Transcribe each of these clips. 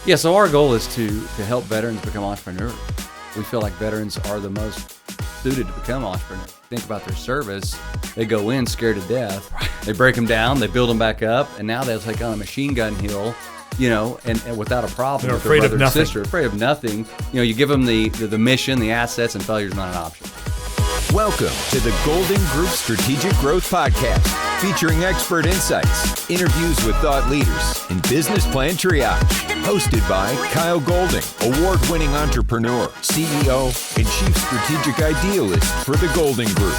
Yeah, so our goal is to help veterans become entrepreneurs. We feel like veterans are the most suited to become entrepreneurs. Think about their service. They go in scared to death. They break them down, they build them back up, and now they'll take on a machine gun hill, and without a problem. They're with their afraid brother of and nothing. sister, afraid of nothing. You give them the mission, the assets, and failure's not an option. Welcome to the Golden Group Strategic Growth Podcast, featuring expert insights, interviews with thought leaders, and business plan triage. Hosted by Kyle Golding, award-winning entrepreneur, CEO, and chief strategic idealist for the Golden Group.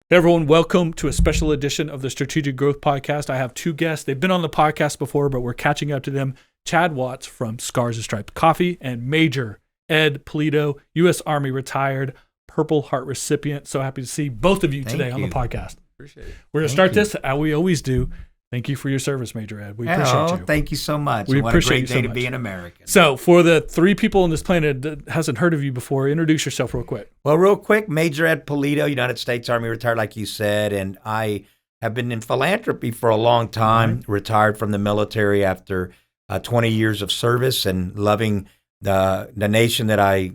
Hey everyone, welcome to a special edition of the Strategic Growth Podcast. I have two guests. They've been on the podcast before, but we're catching up to them. Chad Watts from Scars and Stripes Coffee and Major Ed Pulido, U.S. Army retired, Purple Heart recipient. So happy to see both of you today on the podcast. Appreciate it. We're going to start this as we always do. Thank you for your service, Major Ed. We appreciate you. Thank you so much. We what appreciate a you great so day to much. be an American. So for the three people on this planet that hasn't heard of you before, introduce yourself real quick. Well, real quick, Major Ed Pulido, United States Army retired, like you said, and I have been in philanthropy for a long time, retired from the military after 20 years of service and loving the nation that I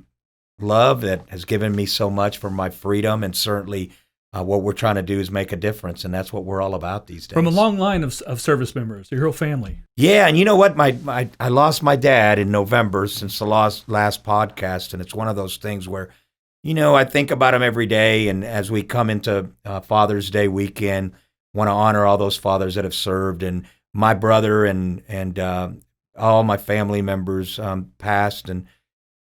love, that has given me so much for my freedom, and certainly what we're trying to do is make a difference, and that's what we're all about these days. From a long line of service members, your whole family. Yeah, and you know what? I lost my dad in November since the last podcast, and it's one of those things where, I think about him every day, and as we come into Father's Day weekend, want to honor all those fathers that have served, and my brother and all my family members passed, and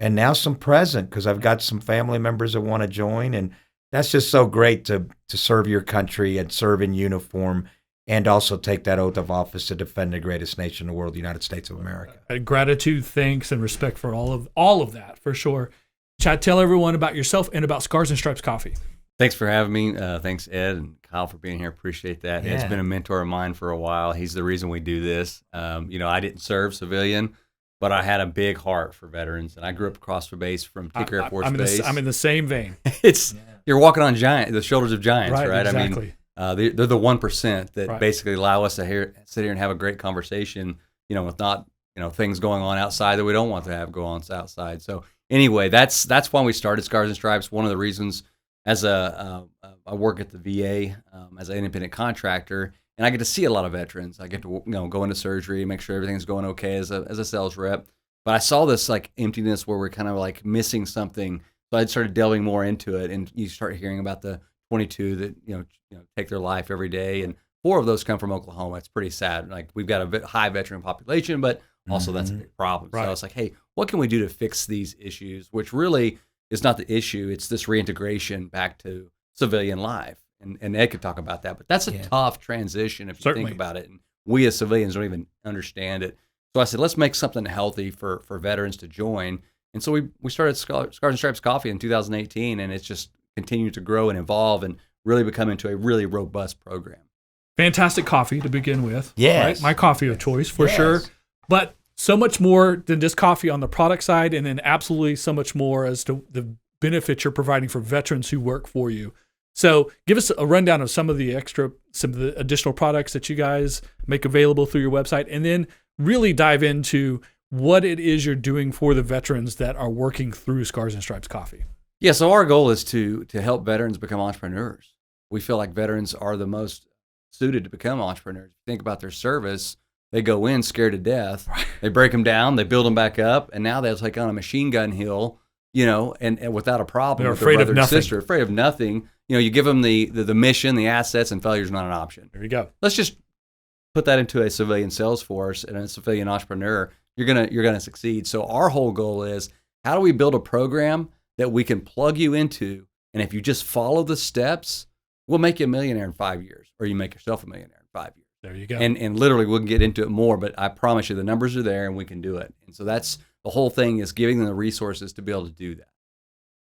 now some present, because I've got some family members that want to join, and that's just so great to serve your country and serve in uniform and also take that oath of office to defend the greatest nation in the world, the United States of America. Gratitude, thanks, and respect for all of that, for sure. Chad, tell everyone about yourself and about Scars and Stripes Coffee. Thanks for having me. Thanks, Ed and Kyle, for being here. Appreciate that. Yeah. Ed's been a mentor of mine for a while. He's the reason we do this. I didn't serve civilian, but I had a big heart for veterans, and I grew up across the base from Tinker Air Force Base. I'm in the same vein. You're walking on the shoulders of giants, right? Exactly. I mean, they're the 1% that Right. basically allow us to sit here and have a great conversation, with not things going on outside that we don't want to have go on outside. So anyway, that's why we started Scars and Stripes. One of the reasons, as I work at the VA as an independent contractor, and I get to see a lot of veterans. I get to go into surgery, make sure everything's going okay as a sales rep. But I saw this emptiness where we're kind of missing something. So I started delving more into it, and you start hearing about the 22 that take their life every day, and 4 of those come from Oklahoma. It's pretty sad. We've got a high veteran population, but also that's a big problem. Right. So I was like, hey, what can we do to fix these issues? Which really is not the issue. It's this reintegration back to civilian life. And Ed could talk about that, but that's a tough transition if you Certainly. think about it. And we as civilians don't even understand it. So I said, let's make something healthy for veterans to join. And so we started Scars and Stripes Coffee in 2018, and it's just continued to grow and evolve and really become into a really robust program. Fantastic coffee to begin with. Yes. Right? My coffee of choice, for Yes. sure. But so much more than just coffee on the product side, and then absolutely so much more as to the benefits you're providing for veterans who work for you. So give us a rundown of some of the additional products that you guys make available through your website, and then really dive into what it is you're doing for the veterans that are working through Scars and Stripes Coffee. Yeah, so our goal is to help veterans become entrepreneurs. We feel like veterans are the most suited to become entrepreneurs. Think about their service. They go in scared to death. They break them down, they build them back up, and now they'll take on a machine gun hill, and without a problem. They're with their afraid of brother and nothing. sister, afraid of nothing. You give them the mission, the assets, and failure's not an option. There you go. Let's just put that into a civilian sales force and a civilian entrepreneur. You're gonna succeed. So our whole goal is, how do we build a program that we can plug you into, and if you just follow the steps, we'll make you a millionaire in 5 years, or you make yourself a millionaire in 5 years. There you go. And literally, we'll get into it more, but I promise you the numbers are there and we can do it. And so that's the whole thing, is giving them the resources to be able to do that.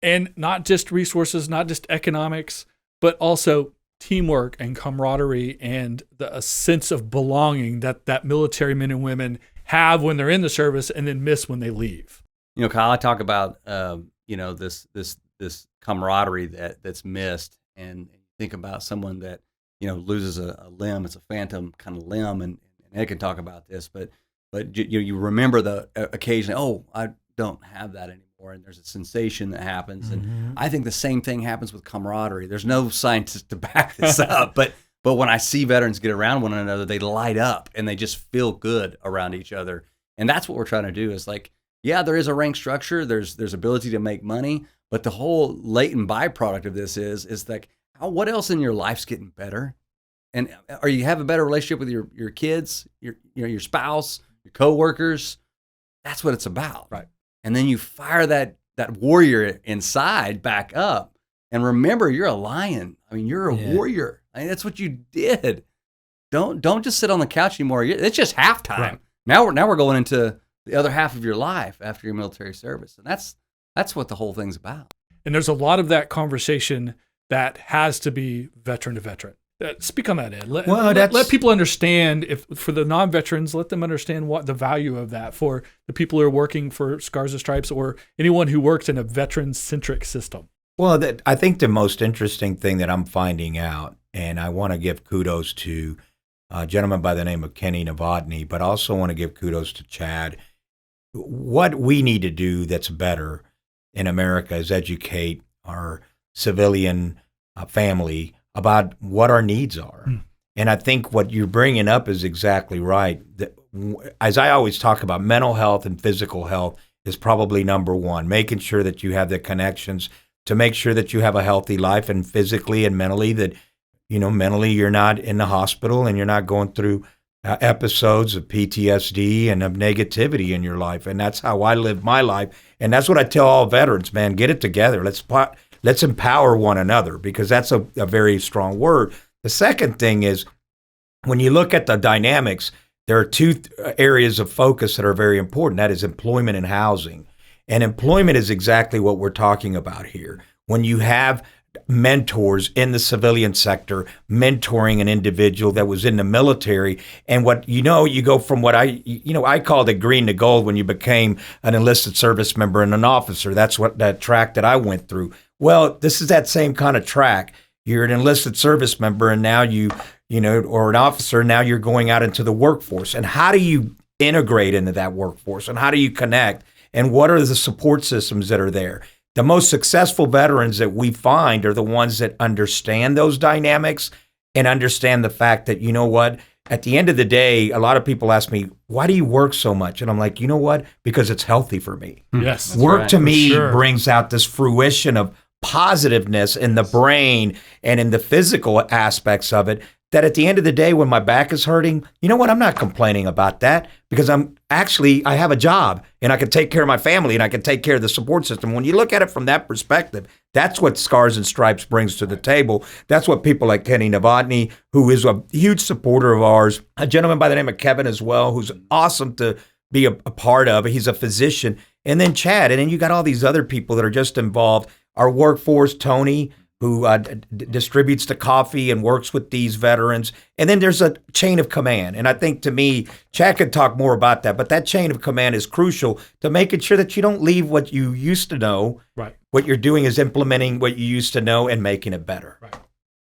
And not just resources, not just economics, but also teamwork and camaraderie and a sense of belonging that military men and women have when they're in the service and then miss when they leave. Kyle, I talk about this camaraderie that's missed, and think about someone that loses a limb. It's a phantom kind of limb, and Ed can talk about this, but but you remember the occasion. Oh, I don't have that anymore, and there's a sensation that happens. And I think the same thing happens with camaraderie. There's no science to back this up, but when I see veterans get around one another, they light up and they just feel good around each other. And that's what we're trying to do. Is like, yeah, there is a rank structure. There's ability to make money, but the whole latent byproduct of this is like, what else in your life's getting better? And are you have a better relationship with your kids, your spouse, your coworkers? That's what it's about. Right. And then you fire that warrior inside back up. And remember, you're a lion. I mean, you're a warrior. I mean, that's what you did. Don't just sit on the couch anymore. It's just halftime. Right. Now we're going into the other half of your life after your military service. And that's what the whole thing's about. And there's a lot of that conversation that has to be veteran to veteran. Speak on that, Ed. Let people understand, if for the non-veterans, let them understand what the value of that for the people who are working for Scars and Stripes or anyone who works in a veteran-centric system. Well, I think the most interesting thing that I'm finding out, and I want to give kudos to a gentleman by the name of Kenny Novotny, but also want to give kudos to Chad. What we need to do that's better in America is educate our civilian family about what our needs are. And I think what you're bringing up is exactly right. As I always talk about, mental health and physical health is probably number one, making sure that you have the connections to make sure that you have a healthy life, and physically and mentally, that, mentally you're not in the hospital and you're not going through episodes of PTSD and of negativity in your life. And that's how I live my life. And that's what I tell all veterans, man, get it together. Let's empower one another, because that's a very strong word. The second thing is, when you look at the dynamics, there are two areas of focus that are very important. That is employment and housing. And employment is exactly what we're talking about here. When you have mentors in the civilian sector mentoring an individual that was in the military, and you go from what I called it green to gold when you became an enlisted service member and an officer. That's what that track that I went through. Well, this is that same kind of track. You're an enlisted service member, and now or an officer, now you're going out into the workforce. And how do you integrate into that workforce? And how do you connect? And what are the support systems that are there? The most successful veterans that we find are the ones that understand those dynamics and understand the fact that, at the end of the day, a lot of people ask me, why do you work so much? And I'm like, because it's healthy for me. Yes. Work to me brings out this fruition of positiveness in the brain and in the physical aspects of it, that at the end of the day, when my back is hurting, I'm not complaining about that, because I have a job and I can take care of my family and I can take care of the support system. When you look at it from that perspective, that's what Scars and Stripes brings to the table. That's what people like Kenny Novotny, who is a huge supporter of ours, a gentleman by the name of Kevin as well, who's awesome to be a part of. He's a physician. And then Chad. And then you got all these other people that are just involved. Our workforce, Tony, who distributes the coffee and works with these veterans. And then there's a chain of command. And I think, to me, Chad could talk more about that, but that chain of command is crucial to making sure that you don't leave what you used to know. Right. What you're doing is implementing what you used to know and making it better. Right.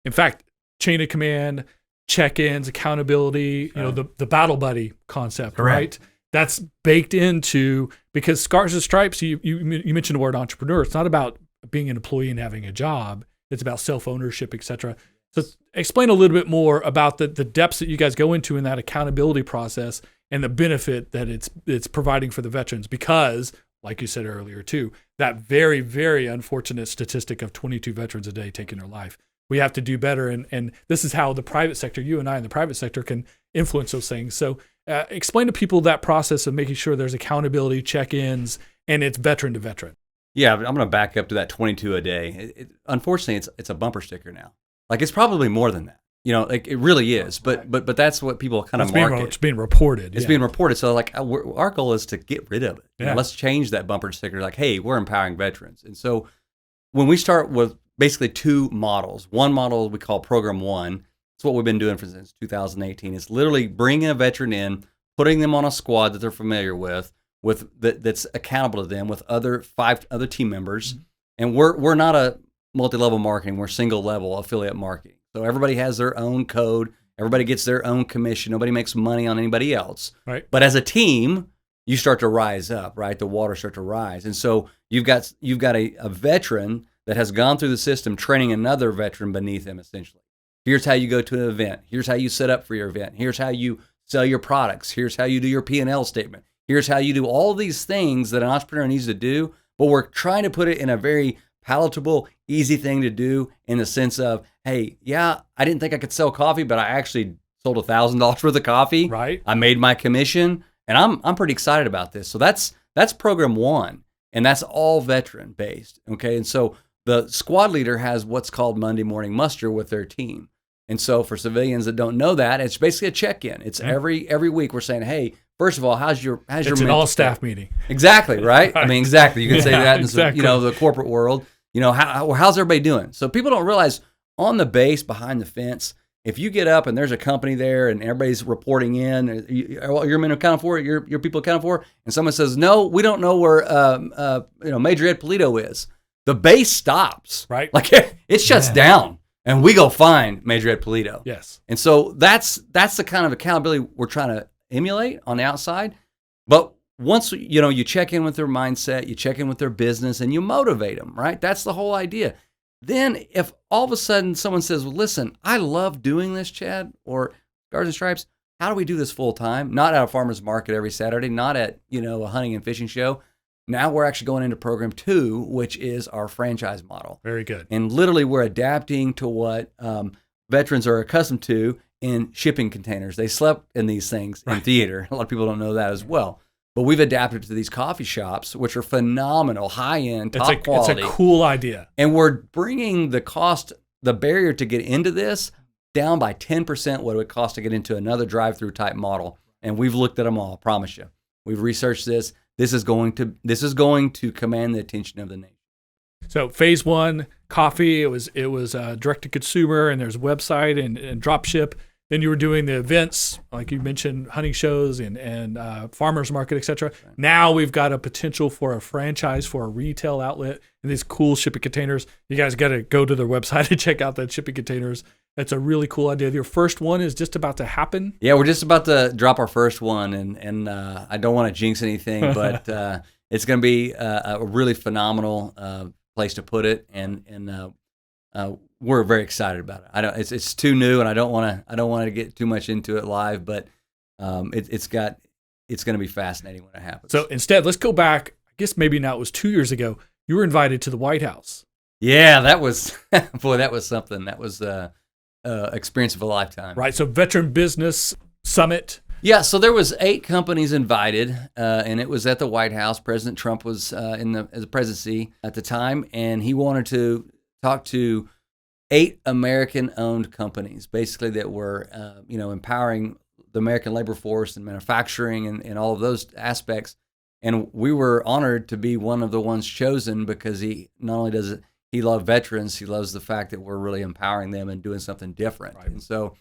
In fact, chain of command, check-ins, accountability, the battle buddy concept, Correct. Right? That's baked into, because Scars and Stripes, you mentioned the word entrepreneur. It's not about being an employee and having a job. It's about self-ownership, et cetera. So explain a little bit more about the depths that you guys go into in that accountability process and the benefit that it's providing for the veterans, because, like you said earlier too, that very, very unfortunate statistic of 22 veterans a day taking their life. We have to do better, and this is how the private sector, you and I in the private sector, can influence those things. So explain to people that process of making sure there's accountability, check-ins, and it's veteran to veteran. Yeah, I'm going to back up to that 22 a day. Unfortunately, it's a bumper sticker now. Like, it's probably more than that. It really is. But that's what people kind of market. It's being reported. It's being reported. So, our goal is to get rid of it. Yeah. Let's change that bumper sticker. Like, hey, we're empowering veterans. And so, when we start with basically two models, one model we call Program 1. It's what we've been doing since 2018. It's literally bringing a veteran in, putting them on a squad that they're familiar with that's accountable to them, with 5 other team members. And we're not a multi-level marketing. We're single level affiliate marketing. So everybody has their own code. Everybody gets their own commission. Nobody makes money on anybody else. Right. But as a team, you start to rise up, right? The water start to rise. And so you've got a veteran that has gone through the system training another veteran beneath him, essentially. Here's how you go to an event. Here's how you set up for your event. Here's how you sell your products. Here's how you do your P&L statement. Here's how you do all these things that an entrepreneur needs to do, but we're trying to put it in a very palatable, easy thing to do in the sense of, hey, yeah, I didn't think I could sell coffee, but I actually sold $1,000 worth of coffee. Right. I made my commission, and I'm pretty excited about this. So that's program 1, and that's all veteran based. Okay, and so the squad leader has what's called Monday morning muster with their team. And so for civilians that don't know that, it's basically a check-in. It's every week we're saying, hey, first of all, how's your it's an all-staff meeting. Exactly, right? I mean, exactly. You can say that in exactly. the corporate world. How's everybody doing? So people don't realize on the base behind the fence, if you get up and there's a company there and everybody's reporting in, your men accounted for it, your people accounted for it, and someone says, no, we don't know where Major Ed Pulido is, the base stops. Right. Like it shuts down. And we go find Major Ed Pulido. Yes. And so that's the kind of accountability we're trying to emulate on the outside. But once you check in with their mindset, you check in with their business, and you motivate them, right? That's the whole idea. Then if all of a sudden someone says, well, listen, I love doing this, Chad, or Stars and Stripes, how do we do this full time? Not at a farmer's market every Saturday, not at a hunting and fishing show. Now we're actually going into program 2, which is our franchise model. Very good. And literally we're adapting to what veterans are accustomed to in shipping containers. They slept in these things in theater. A lot of people don't know that as well. But we've adapted to these coffee shops, which are phenomenal, high-end, top quality. It's a cool idea. And we're bringing the barrier to get into this down by 10% what it would cost to get into another drive-through type model. And we've looked at them all, I promise you. We've researched this. This is going to command the attention of the nation. So phase 1, coffee. It was direct to consumer, and there's a website and drop ship. Then you were doing the events, like you mentioned, hunting shows and farmers market, etc. Right. Now we've got a potential for a franchise for a retail outlet and these cool shipping containers. You guys got to go to their website and check out that shipping containers. That's a really cool idea. Your first one is just about to happen. Yeah, we're just about to drop our first one, and I don't want to jinx anything, but it's going to be a really phenomenal place to put it, and we're very excited about it. It's too new, and I don't want to get too much into it live, but it's going to be fascinating when it happens. So instead, let's go back. I guess maybe now it was 2 years ago. You were invited to the White House. Yeah, that was that was something. That was experience of a lifetime. Right. So Veteran Business Summit. Yeah. So there was 8 companies invited, and it was at the White House. President Trump was in the presidency at the time, and he wanted to talk to 8 American-owned companies, basically that were empowering the American labor force and manufacturing and all of those aspects. And we were honored to be one of the ones chosen because he not only does it. He loved veterans. He loves the fact that we're really empowering them and doing something different. Right. And so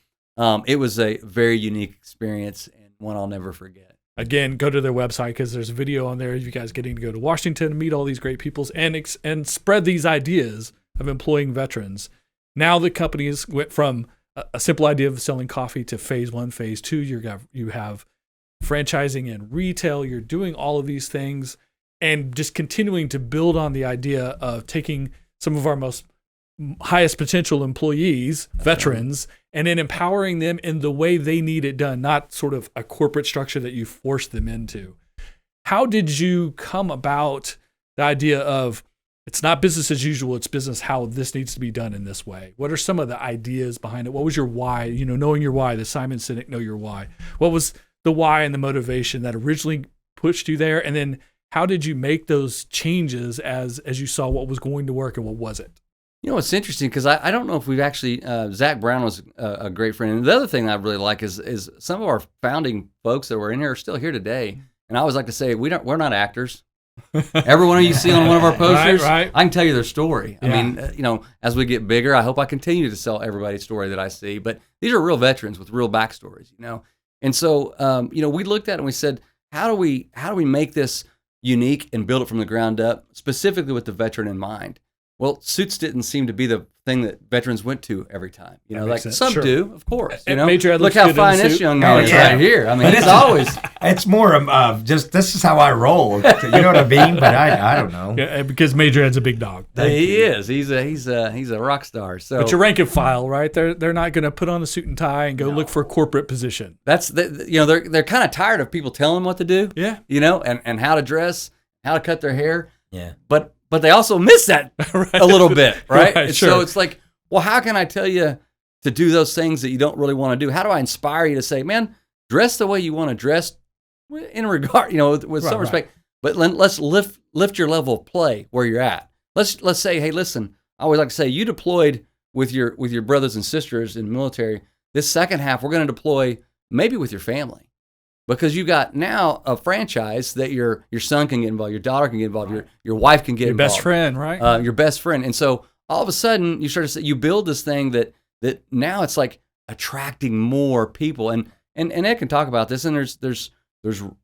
it was a very unique experience and one I'll never forget. Again, go to their website because there's a video on there of you guys getting to go to Washington and meet all these great people and spread these ideas of employing veterans. Now the companies went from a simple idea of selling coffee to phase 1, phase 2. You have franchising and retail. You're doing all of these things and just continuing to build on the idea of taking some of our most highest potential employees, veterans, and then empowering them in the way they need it done, not sort of a corporate structure that you force them into. How did you come about the idea of it's not business as usual, it's business how this needs to be done in this way? What are some of the ideas behind it? What was your why? Knowing your why, the Simon Sinek Know Your Why. What was the why and the motivation that originally pushed you there? And then how did you make those changes as you saw what was going to work and what wasn't? It's interesting because I don't know if we've actually, Zach Brown was a great friend. And the other thing I really like is some of our founding folks that were in here are still here today. And I always like to say, we're not actors. Every one of you see on one of our posters, right. I can tell you their story. Yeah. I mean, as we get bigger, I hope I continue to sell everybody's story that I see. But these are real veterans with real backstories, And so, we looked at it and we said, how do we make this unique and build it from the ground up, specifically with the veteran in mind? Well, suits didn't seem to be the thing that veterans went to every time. You know, That like makes sense. some Sure. do, of course. You And know, Major Ed look looks how good in a fine this suit. young man is yeah. right here. I mean, he's always. It's more of just this is how I roll. You know what I mean? But I don't know. Yeah, because Major Ed's a big dog. He is. He's a rock star. So But your rank and file, right? They're not going to put on a suit and tie and go look for a corporate position. that's they're kind of tired of people telling them what to do. Yeah. You know, and how to dress, how to cut their hair. Yeah. But they also miss that Right. a little bit, right? Right, And sure. So it's like, well, how can I tell you to do those things that you don't really want to do? How do I inspire you to say, man, dress the way you want to dress in regard, with some Right, respect, but let's lift your level of play where you're at. Let's say, hey, listen, I always like to say, you deployed with your brothers and sisters in the military. This second half, we're going to deploy maybe with your family. Because you got now a franchise that your son can get involved, your daughter can get involved, your wife can get Your involved. best friend, right? Your best friend. And so all of a sudden you start to say, you build this thing that now it's like attracting more people. And Ed can talk about this, and there's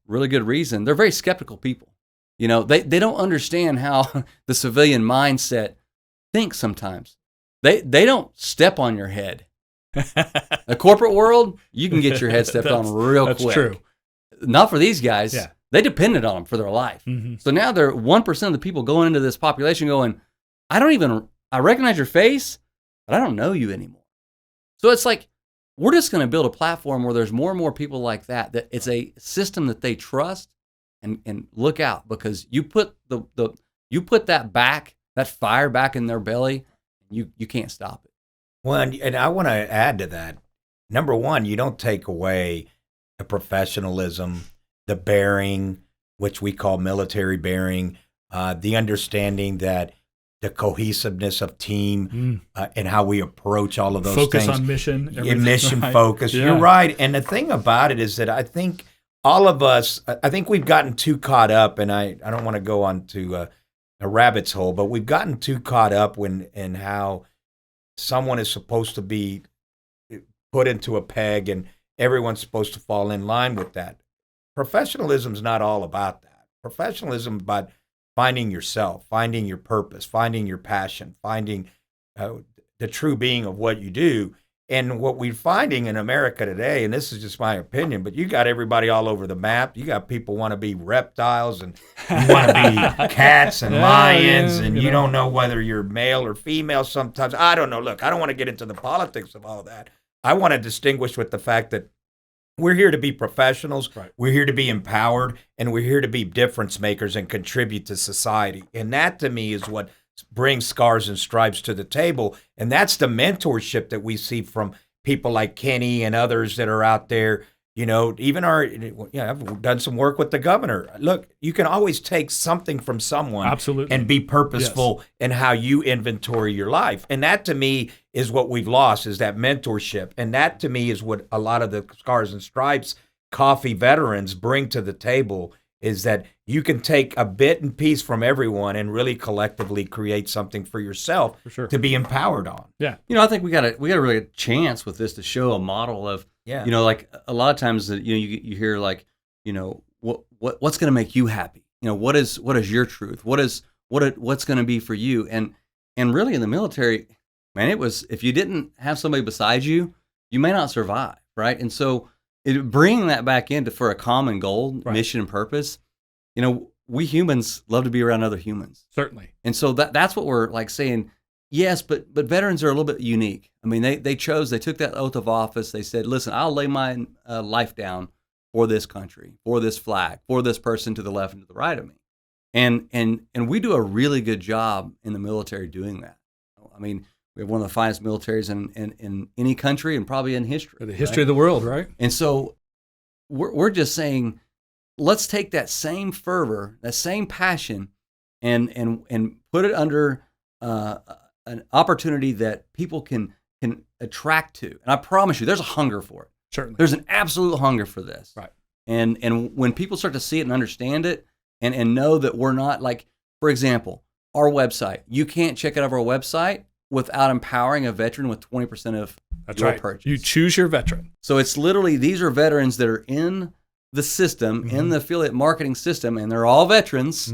really good reason. They're very skeptical people. You know, they don't understand how the civilian mindset thinks sometimes. They don't step on your head. The corporate world, you can get your head stepped on real quick. That's true. Not for these guys. Yeah. They depended on them for their life. Mm-hmm. So now they're 1% of the people going into this population going, I recognize your face, but I don't know you anymore. So it's like, we're just going to build a platform where there's more and more people like that it's a system that they trust and look out, because you put you put that fire back in their belly, you can't stop it. Well, and I want to add to that. Number one, you don't take away the professionalism, the bearing, which we call military bearing, the understanding that the cohesiveness of team and how we approach all of those Focus things. on mission. Mission right. focus. Yeah. You're right. And the thing about it is that I think all of us, I think we've gotten too caught up, and I don't want to go on to a rabbit's hole, but we've gotten too caught up in how someone is supposed to be put into a peg and everyone's supposed to fall in line with that. Professionalism is not all about that. Professionalism is about finding yourself, finding your purpose, finding your passion, finding the true being of what you do. And what we're finding in America today, and this is just my opinion, but you got everybody all over the map. You got people want to be reptiles, and you want to be cats and lions, and you don't know whether you're male or female sometimes. I don't know. Look, I don't want to get into the politics of all that. I want to distinguish with the fact that we're here to be professionals. Right. We're here to be empowered, and we're here to be difference makers and contribute to society. And that, to me, is what brings Scars and Stripes to the table. And that's the mentorship that we see from people like Kenny and others that are out there. You know, even I've done some work with the governor. Look, you can always take something from someone Absolutely. and be purposeful in how you inventory your life. And that, to me, is what we've lost, is that mentorship. And that, to me, is what a lot of the Scars and Stripes coffee veterans bring to the table, is that you can take a bit and piece from everyone and really collectively create something for yourself to be empowered on. Yeah. You know, I think we got a really good chance with this to show a model of, you know, like a lot of times that, you know, you hear like, you know, what's going to make you happy? You know, what is your truth? What's going to be for you? And really in the military, man, it was, if you didn't have somebody beside you, you may not survive, right? And so bringing that back into for a common goal, mission and purpose, you know, we humans love to be around other humans. Certainly. And so that's what we're like saying. Yes, but veterans are a little bit unique. I mean, they took that oath of office. They said, listen, I'll lay my life down for this country, for this flag, for this person to the left and to the right of me. And we do a really good job in the military doing that. I mean, we have one of the finest militaries in any country and probably in history. The history of the world, right? And so we're just saying, let's take that same fervor, that same passion, and put it under an opportunity that people can attract to. And I promise you, there's a hunger for it. Certainly. There's an absolute hunger for this. Right. And when people start to see it and understand it and know that we're not like, for example, our website, you can't check out of our website without empowering a veteran with 20% of your purchase. You choose your veteran. So it's literally, these are veterans that are in the system, in the affiliate marketing system, and they're all veterans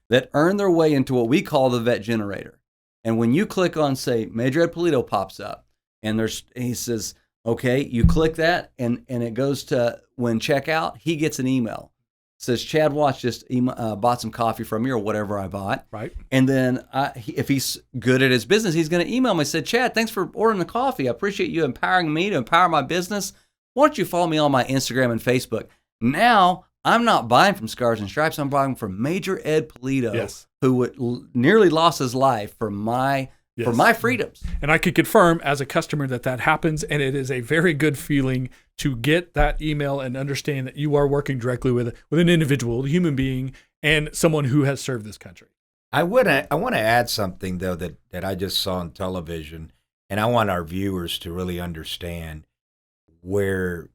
that earn their way into what we call the vet generator. And when you click on, say, Major Ed Pulido pops up, and he says, okay, you click that, and it goes to when checkout, he gets an email. It says, Chad Watts just bought some coffee from you or whatever I bought. Right. And then if he's good at his business, he's going to email me and say, Chad, thanks for ordering the coffee. I appreciate you empowering me to empower my business. Why don't you follow me on my Instagram and Facebook? Now, I'm not buying from Scars and Stripes. I'm buying from Major Ed Pulido, Yes. who nearly lost his life for my freedoms. And I could confirm as a customer that happens, and it is a very good feeling to get that email and understand that you are working directly with an individual, a human being, and someone who has served this country. I want to add something, though, that I just saw on television, and I want our viewers to really understand where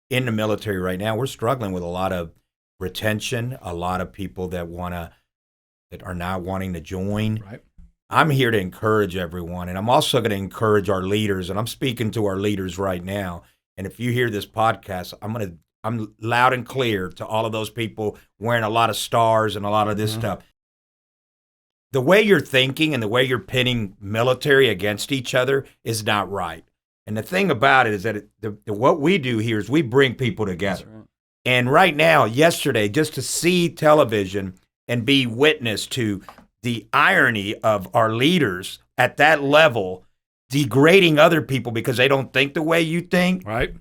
in the military right now, we're struggling with a lot of retention, a lot of people that are not wanting to join. Right. I'm here to encourage everyone, and I'm also going to encourage our leaders, and I'm speaking to our leaders right now. And if you hear this podcast, I'm loud and clear to all of those people wearing a lot of stars and a lot of this stuff. The way you're thinking and the way you're pitting military against each other is not right. And the thing about it is that what we do here is we bring people together. Right. And right now, yesterday, just to see television and be witness to the irony of our leaders at that level degrading other people because they don't think the way you think. Right.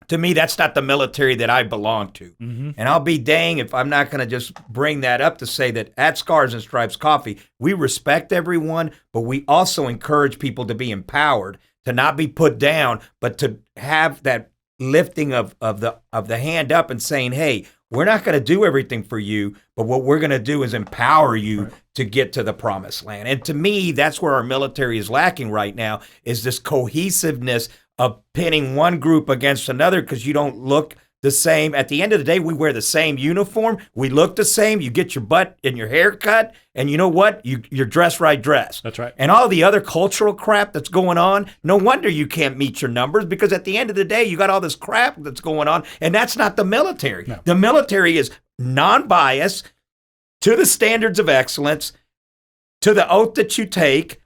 To me, that's not the military that I belong to. Mm-hmm. And I'll be dang if I'm not going to just bring that up to say that at Scars and Stripes Coffee, we respect everyone, but we also encourage people to be empowered, to not be put down, but to have that lifting of the hand up and saying, hey, we're not going to do everything for you, but what we're going to do is empower you to get to the promised land. And to me, that's where our military is lacking right now, is this cohesiveness of pitting one group against another because you don't look the same. At the end of the day, we wear the same uniform. We look the same. You get your butt and your hair cut, and you know what? You're dressed right dress. That's right. And all the other cultural crap that's going on, no wonder you can't meet your numbers because at the end of the day, you got all this crap that's going on, and that's not the military. No. The military is non-biased to the standards of excellence, to the oath that you take,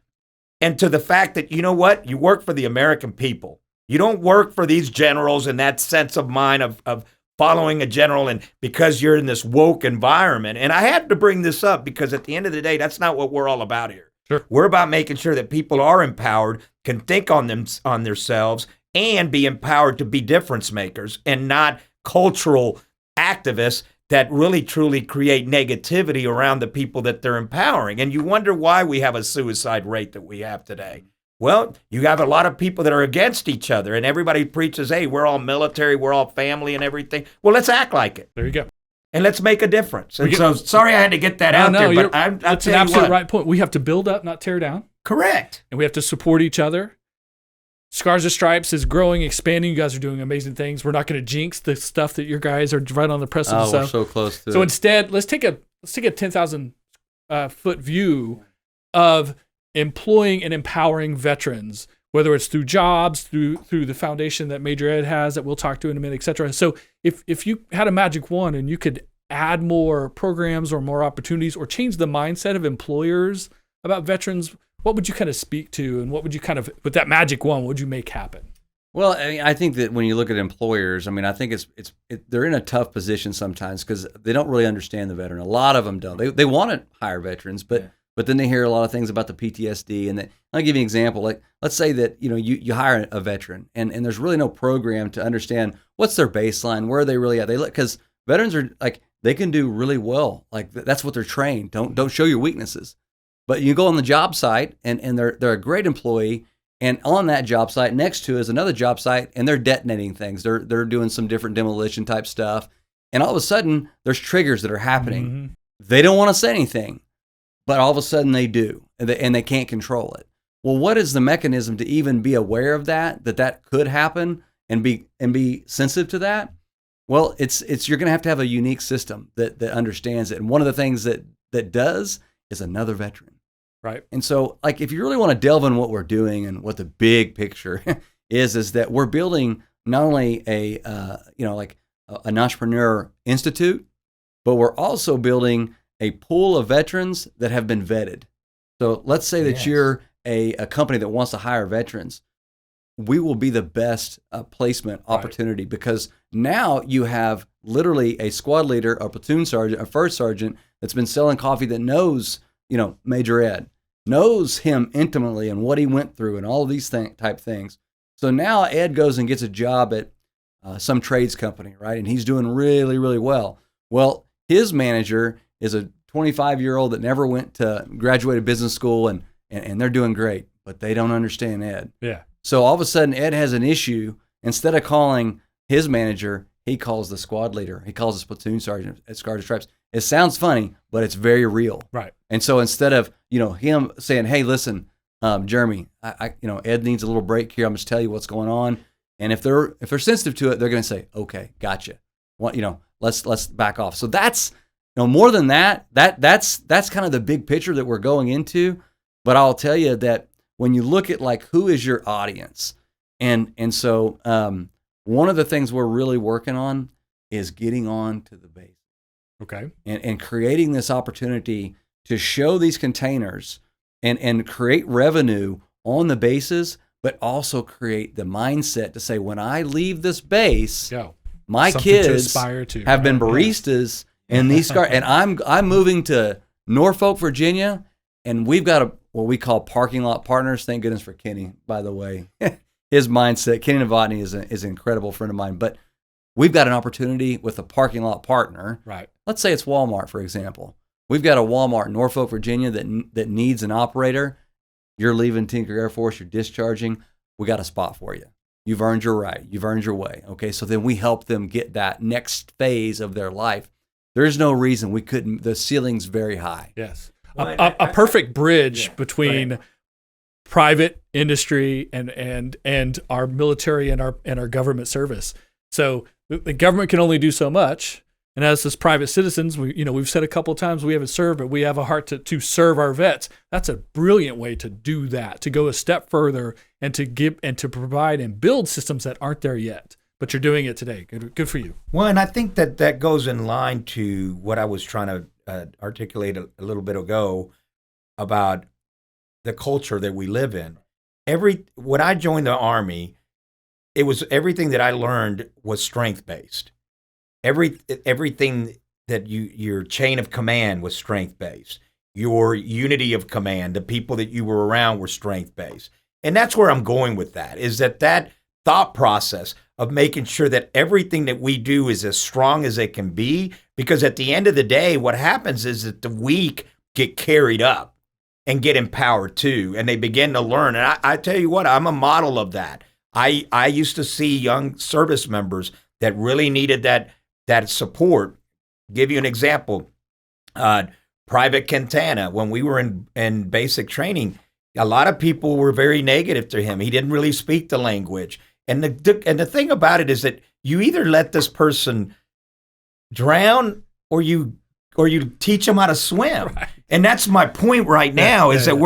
and to the fact that, you know what? You work for the American people. You don't work for these generals in that sense of mind of following a general and because you're in this woke environment. And I had to bring this up because at the end of the day, that's not what we're all about here. Sure. We're about making sure that people are empowered, can think on themselves, and be empowered to be difference makers and not cultural activists that really truly create negativity around the people that they're empowering. And you wonder why we have a suicide rate that we have today. Well, you have a lot of people that are against each other, and everybody preaches, hey, we're all military, we're all family and everything. Well, let's act like it. There you go. And let's make a difference. And so, sorry I had to get that out there, but that's an absolute right point. We have to build up, not tear down. Correct. And we have to support each other. Scars and Stripes is growing, expanding. You guys are doing amazing things. We're not going to jinx the stuff that your guys are right on the precipice of. We're so close to it. So instead, let's take a 10,000 foot view of employing and empowering veterans, whether it's through jobs, through the foundation that Major Ed has that we'll talk to in a minute, et cetera. So if you had a magic wand and you could add more programs or more opportunities or change the mindset of employers about veterans, what would you kind of speak to, and what would you kind of, with that magic wand, what would you make happen? Well, I mean, I think that when you look at employers, I mean, I think they're in a tough position sometimes because they don't really understand the veteran. A lot of them don't. They want to hire veterans, but then they hear a lot of things about the PTSD. And I'll give you an example. Like, let's say that you hire a veteran, and there's really no program to understand what's their baseline, where are they really at. Because veterans are like, they can do really well. Like, that's what they're trained. Don't show your weaknesses. But you go on the job site, and they're a great employee, and on that job site next to is another job site, and they're detonating things. They're doing some different demolition type stuff, and all of a sudden there's triggers that are happening. Mm-hmm. They don't want to say anything, but all of a sudden they do, and they can't control it. Well, what is the mechanism to even be aware of that could happen and be sensitive to that? Well, it's you're going to have a unique system that understands it, and one of the things that does is another veteran. Right. And so, like, if you really want to delve in what we're doing and what the big picture is that we're building not only an entrepreneur institute, but we're also building a pool of veterans that have been vetted. So let's say that Yes. you're a company that wants to hire veterans. We will be the best placement opportunity because now you have literally a squad leader, a platoon sergeant, a first sergeant that's been selling coffee that knows, Major Ed, knows him intimately and what he went through and all of these type things. So now Ed goes and gets a job at some trades company, right? And he's doing really, really well. Well, his manager is a 25-year-old that never went to graduated business school and they're doing great, but they don't understand Ed. Yeah. So all of a sudden, Ed has an issue. Instead of calling his manager, he calls the squad leader. He calls his platoon sergeant at Scars and Stripes. It sounds funny, but it's very real. Right. And so instead of him saying, "Hey, listen, Jeremy, Ed needs a little break here. I'm just tell you what's going on." And if they're sensitive to it, they're going to say, "Okay, gotcha. Let's back off." So that's more than that. That's kind of the big picture that we're going into. But I'll tell you that when you look at like who is your audience, and so one of the things we're really working on is getting on to the base. Okay. And creating this opportunity to show these containers and create revenue on the bases, but also create the mindset to say, when I leave this base, my Something to kids aspire to, have been baristas and these and I'm moving to Norfolk, Virginia, and we've got what we call parking lot partners. Thank goodness for Kenny, by the way. His mindset, Kenny Novotny is an incredible friend of mine, but we've got an opportunity with a parking lot partner. Right. Let's say it's Walmart, for example. We've got a Walmart in Norfolk, Virginia that needs an operator. You're leaving Tinker Air Force, you're discharging. We got a spot for you. You've earned your right. You've earned your way. Okay, so then we help them get that next phase of their life. There's no reason we couldn't. The ceiling's very high. Yes. A perfect bridge between private industry and our military and our government service. So the government can only do so much, and as private citizens, we've said a couple of times we haven't served, but we have a heart to serve our vets. That's a brilliant way to do that, to go a step further and to give and to provide and build systems that aren't there yet. But you're doing it today. Good for you. Well, and I think that goes in line to what I was trying to articulate a little bit ago about the culture that we live in. When I joined the Army, it was everything that I learned was strength based. Everything that your chain of command was strength based. Your unity of command, the people that you were around were strength based. And that's where I'm going with that, is that thought process of making sure that everything that we do is as strong as it can be, because at the end of the day, what happens is that the weak get carried up and get empowered too, and they begin to learn. And I tell you what, I'm a model of that. I used to see young service members that really needed that support. Give you an example. Private Quintana, when we were in basic training, a lot of people were very negative to him. He didn't really speak the language. And the thing about it is that you either let this person drown or you teach them how to swim. Right. And that's my point right now, is that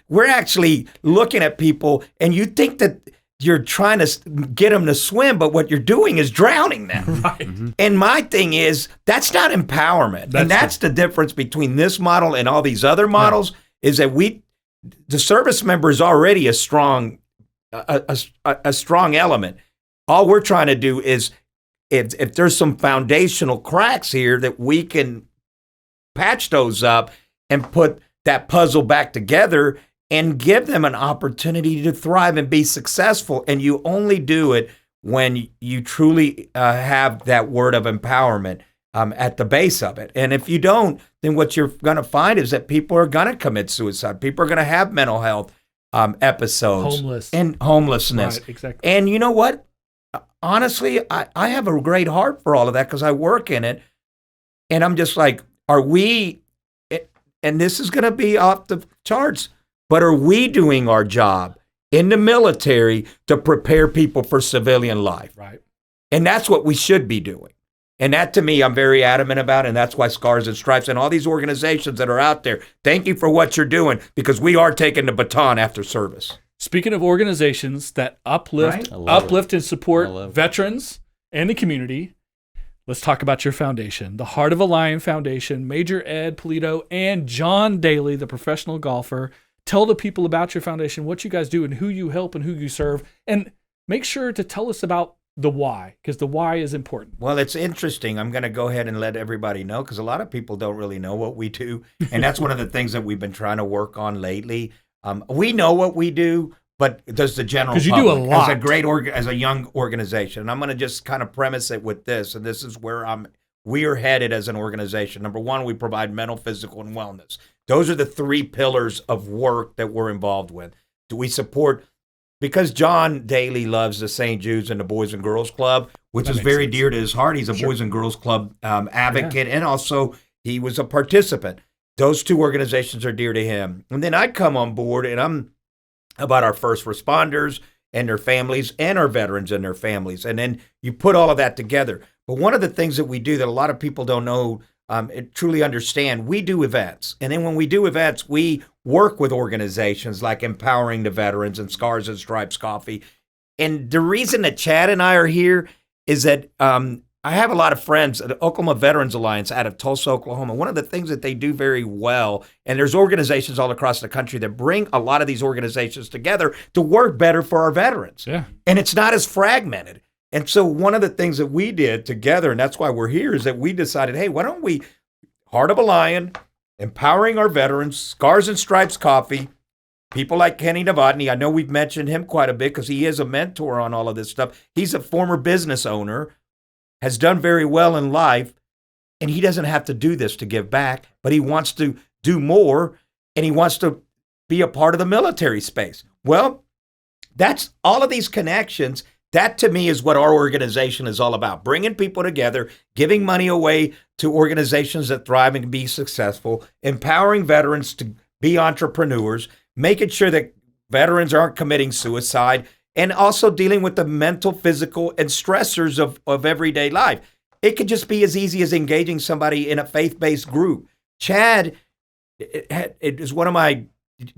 we're actually looking at people, and you think that you're trying to get them to swim, but what you're doing is drowning them. Right. Mm-hmm. And my thing is, that's not empowerment. That's the difference between this model and all these other models, is that the service member is already a strong element. All we're trying to do is, if there's some foundational cracks here, that we can patch those up and put that puzzle back together and give them an opportunity to thrive and be successful. And you only do it when you truly have that word of empowerment at the base of it. And if you don't, then what you're going to find is that people are going to commit suicide. People are going to have mental health episodes and homelessness. Right, exactly. And you know what? Honestly, I have a great heart for all of that because I work in it. And I'm just like, are we, and this is going to be off the charts, but are we doing our job in the military to prepare people for civilian life? Right. And that's what we should be doing. And that, to me, I'm very adamant about, and that's why Scars and Stripes and all these organizations that are out there, thank you for what you're doing, because we are taking the baton after service. Speaking of organizations that uplift and support veterans and the community, let's talk about your foundation, the Heart of a Lion Foundation. Major Ed Pulido and John-Daly, the professional golfer. Tell the people about your foundation, what you guys do, and who you help and who you serve. And make sure to tell us about the why, because the why is important. Well, it's interesting. I'm going to go ahead and let everybody know, because a lot of people don't really know what we do. And that's one of the things that we've been trying to work on lately. We know what we do, but does the general public, because you do a lot. as a young organization. And I'm going to just kind of premise it with this, and this is where we are headed as an organization. Number one, we provide mental, physical, and wellness. Those are the 3 pillars of work that we're involved with. Do we support? Because John-Daly loves the St. Jude's and the Boys and Girls Club, which is very dear to his heart. He's a Boys and Girls Club advocate, and also he was a participant. Those 2 organizations are dear to him. And then I come on board, and I'm about our first responders and their families and our veterans and their families. And then you put all of that together. But one of the things that we do that a lot of people don't know, truly understand, we do events. And then when we do events, we work with organizations like Empowering the Veterans and Scars and Stripes Coffee. And the reason that Chad and I are here is that I have a lot of friends at the Oklahoma Veterans Alliance out of Tulsa, Oklahoma. One of the things that they do very well, and there's organizations all across the country that bring a lot of these organizations together to work better for our veterans. Yeah. And it's not as fragmented. And so one of the things that we did together, and that's why we're here, is that we decided, hey, why don't we, Heart of a Lion, Empowering our Veterans, Scars and Stripes Coffee, people like Kenny Novotny. I know we've mentioned him quite a bit because he is a mentor on all of this stuff. He's a former business owner, has done very well in life, and he doesn't have to do this to give back, but he wants to do more, and he wants to be a part of the military space. Well, that's all of these connections. That, to me, is what our organization is all about, bringing people together, giving money away to organizations that thrive and be successful, empowering veterans to be entrepreneurs, making sure that veterans aren't committing suicide, and also dealing with the mental, physical, and stressors of everyday life. It could just be as easy as engaging somebody in a faith-based group. Chad is one of my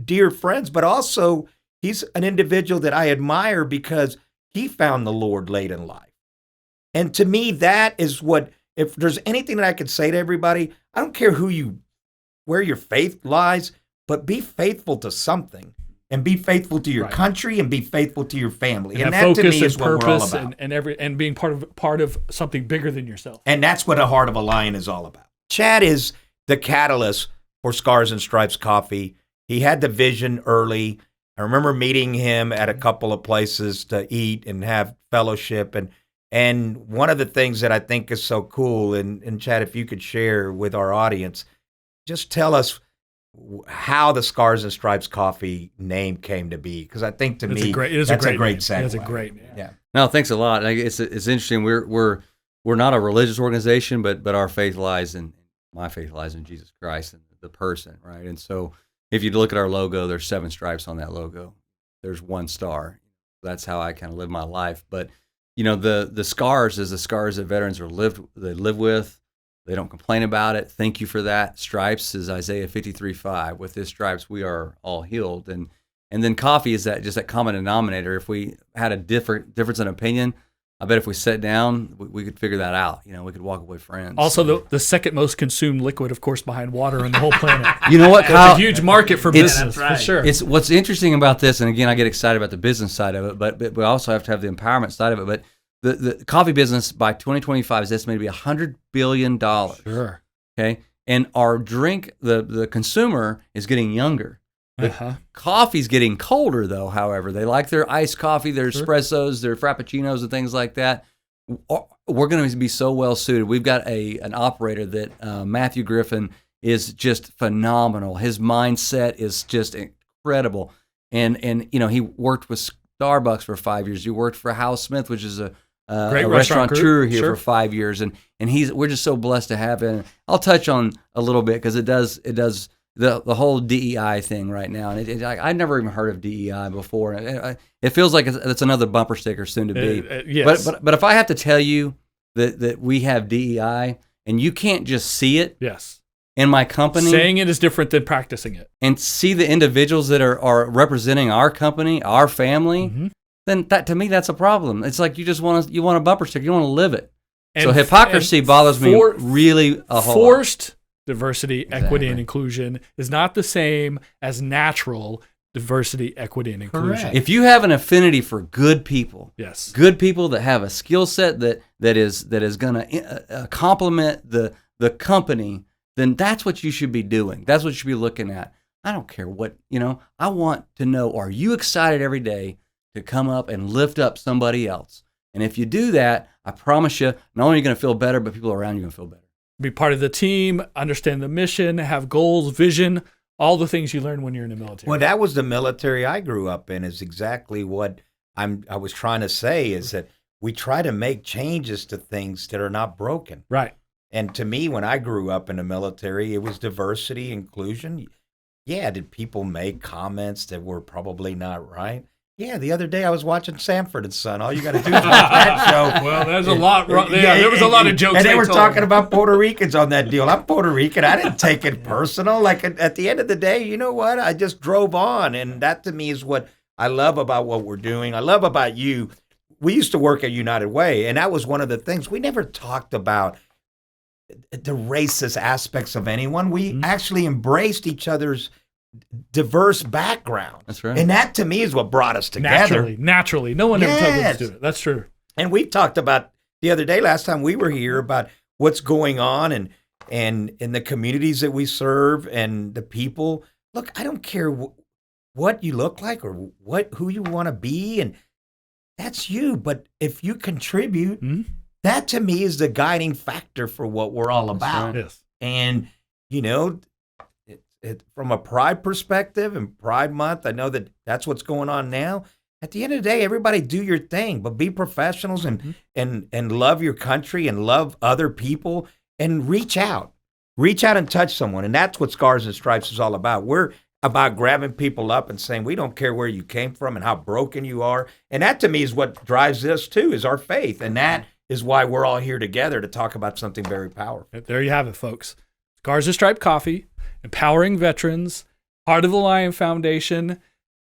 dear friends, but also he's an individual that I admire because he found the Lord late in life. And to me, that is what, if there's anything that I could say to everybody, I don't care where your faith lies, but be faithful to something. And be faithful to your country, and be faithful to your family, and that to me is what we're all about. And being part of something bigger than yourself. And that's what a Heart of a Lion is all about. Chad is the catalyst for Scars and Stripes Coffee. He had the vision early. I remember meeting him at a couple of places to eat and have fellowship, and one of the things that I think is so cool, and Chad, if you could share with our audience, just tell us how the Scars and Stripes Coffee name came to be, because I think that's a great segue. It's a great name. Yeah. No, thanks a lot. It's interesting. We're not a religious organization, but our faith lies in Jesus Christ and the person, right? And so if you look at our logo, there's 7 stripes on that logo. There's 1 star. That's how I kind of live my life. But the scars is the scars that veterans live with. They don't complain about it. Thank you for that. Stripes is Isaiah 53:5. With his stripes, we are all healed. And then coffee is that common denominator. If we had a difference in opinion, I bet if we sat down, we could figure that out. We could walk away friends. Also, the second most consumed liquid, of course, behind water on the whole planet. You know what, Kyle? It's a huge market for business, for sure. It's what's interesting about this, and again, I get excited about the business side of it, but we also have to have the empowerment side of it. But the coffee business by 2025 is estimated to be $100 billion. Sure. Okay. And our drink, the consumer is getting younger. The coffee's getting colder, though, however. They like their iced coffee, their espressos, their frappuccinos, and things like that. We're going to be so well suited. We've got an operator that, Matthew Griffin, is just phenomenal. His mindset is just incredible. And he worked with Starbucks for 5 years. He worked for Hal Smith, which is a restaurateur here for 5 years, and we're just so blessed to have him. I'll touch on a little bit because it does the whole DEI thing right now, and I never even heard of DEI before. It feels like it's another bumper sticker soon to be. Yes. But if I have to tell you that we have DEI and you can't just see it, yes, in my company, saying it is different than practicing it, and see the individuals that are representing our company, our family. Mm-hmm. Then that, to me, that's a problem. It's like you want a bumper sticker. You want to live it. So hypocrisy bothers me really a whole lot. Forced diversity, equity, and inclusion is not the same as natural diversity, equity, and inclusion. Correct. If you have an affinity for good people, Yes. good people that have a skill set that is going to complement the company, then that's what you should be doing. That's what you should be looking at. I don't care what, I want to know, are you excited every day to come up and lift up somebody else? And if you do that, I promise you, not only are you going to feel better, but people around you are going to feel better. Be part of the team, understand the mission, have goals, vision, all the things you learn when you're in the military. Well, that was the military I grew up in, is exactly what I was trying to say, is that we try to make changes to things that are not broken. Right. And to me, when I grew up in the military, it was diversity, inclusion. Yeah, did people make comments that were probably not right? Yeah, the other day I was watching Sanford & Son. All you got to do is watch that show. Well, there's a lot. There was a lot of jokes. And they were talking about Puerto Ricans on that deal. I'm Puerto Rican. I didn't take it personal. Like at the end of the day, you know what? I just drove on. And that to me is what I love about what we're doing. I love about you. We used to work at United Way, and that was one of the things. We never talked about the racist aspects of anyone. We actually embraced each other's diverse backgrounds. That's right. And that to me is what brought us together. Naturally. No one ever told us to do it. That's true. And we talked about the other day, last time we were here, about what's going on and in the communities that we serve and the people. Look, I don't care what you look like or who you want to be, and that's you. But if you contribute, that to me is the guiding factor for what we're all about. Right. Yes. And from a Pride perspective and Pride Month, I know that's what's going on now. At the end of the day, everybody do your thing, but be professionals and love your country and love other people and reach out and touch someone. And that's what Scars and Stripes is all about. We're about grabbing people up and saying, we don't care where you came from and how broken you are. And that to me is what drives us too, is our faith. And that is why we're all here together to talk about something very powerful. There you have it, folks. Scars and Stripes Coffee, empowering veterans, Heart of the Lion Foundation.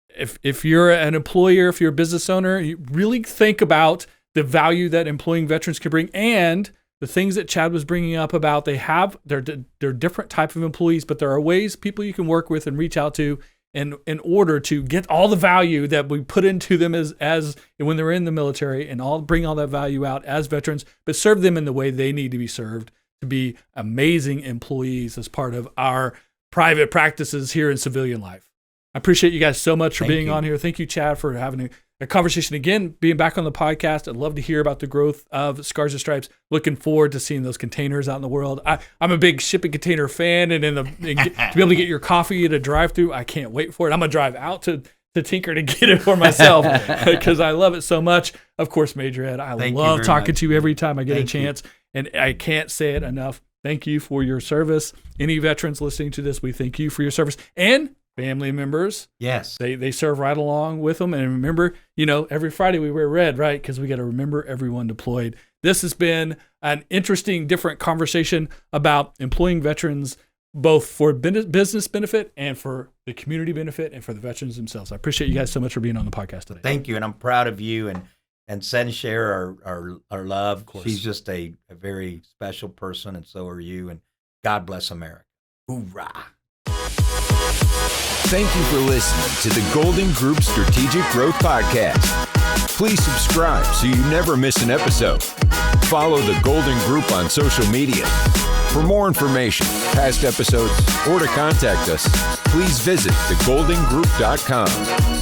If you're an employer, if you're a business owner, you really think about the value that employing veterans can bring, and the things that Chad was bringing up about they're different type of employees, but there are ways people you can work with and reach out to in order to get all the value that we put into them as when they're in the military, and bring all that value out as veterans, but serve them in the way they need to be served to be amazing employees as part of our private practices here in civilian life. I appreciate you guys so much for being on here. Thank you, Chad, for having a conversation again, being back on the podcast. I'd love to hear about the growth of Scars and Stripes. Looking forward to seeing those containers out in the world. I'm a big shipping container fan, and to be able to get your coffee at a drive-thru, I can't wait for it. I'm going to drive out to Tinker to get it for myself because I love it so much. Of course, Major Ed, I love talking to you every time I get a chance, and I can't say it enough. Thank you for your service. Any veterans listening to this, we thank you for your service. And family members. Yes. They serve right along with them. And remember, every Friday we wear red, right? Because we got to remember everyone deployed. This has been an interesting, different conversation about employing veterans, both for business benefit and for the community benefit and for the veterans themselves. I appreciate you guys so much for being on the podcast today. Thank you. And I'm proud of you. And send share our love. Of course. She's just a very special person, and so are you. And God bless America. Hoorah. Thank you for listening to the Golden Group Strategic Growth Podcast. Please subscribe so you never miss an episode. Follow the Golden Group on social media. For more information, past episodes, or to contact us, please visit thegoldengroup.com.